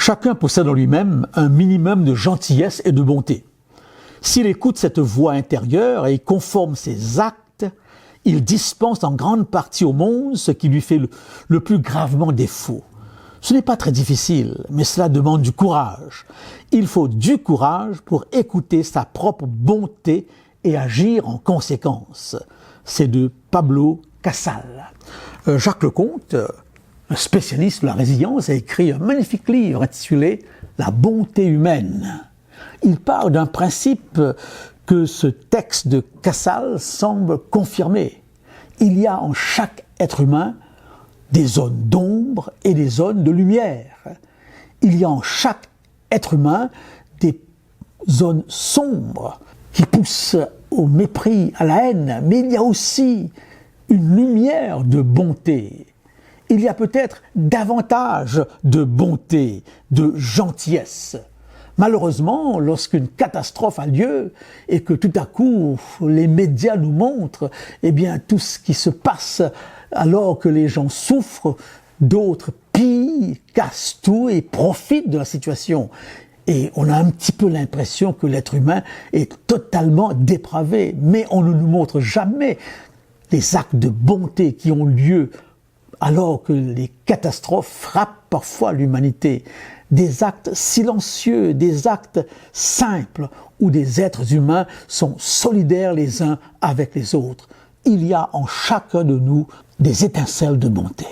Chacun possède en lui-même un minimum de gentillesse et de bonté. S'il écoute cette voix intérieure et conforme ses actes, il dispense en grande partie au monde ce qui lui fait le plus gravement défaut. Ce n'est pas très difficile, mais cela demande du courage. Il faut du courage pour écouter sa propre bonté et agir en conséquence. C'est de Pablo Casals. Jacques Lecomte, un spécialiste de la résilience, a écrit un magnifique livre intitulé « La bonté humaine ». Il parle d'un principe que ce texte de Casals semble confirmer. Il y a en chaque être humain des zones d'ombre et des zones de lumière. Il y a en chaque être humain des zones sombres qui poussent au mépris, à la haine, mais il y a aussi une lumière de bonté. Il y a peut-être davantage de bonté, de gentillesse. Malheureusement, lorsqu'une catastrophe a lieu et que tout à coup les médias nous montrent tout ce qui se passe alors que les gens souffrent, d'autres pillent, cassent tout et profitent de la situation. Et on a un petit peu l'impression que l'être humain est totalement dépravé, mais on ne nous montre jamais les actes de bonté qui ont lieu alors que les catastrophes frappent parfois l'humanité. Des actes silencieux, des actes simples où des êtres humains sont solidaires les uns avec les autres. Il y a en chacun de nous des étincelles de bonté.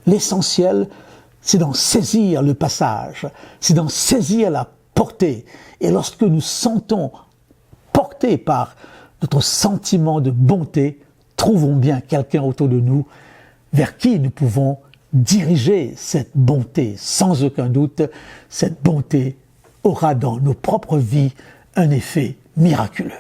L'essentiel, c'est d'en saisir le passage, c'est d'en saisir la portée. Et lorsque nous sentons portés par notre sentiment de bonté, trouvons bien quelqu'un autour de nous vers qui nous pouvons diriger cette bonté. Sans aucun doute, cette bonté aura dans nos propres vies un effet miraculeux.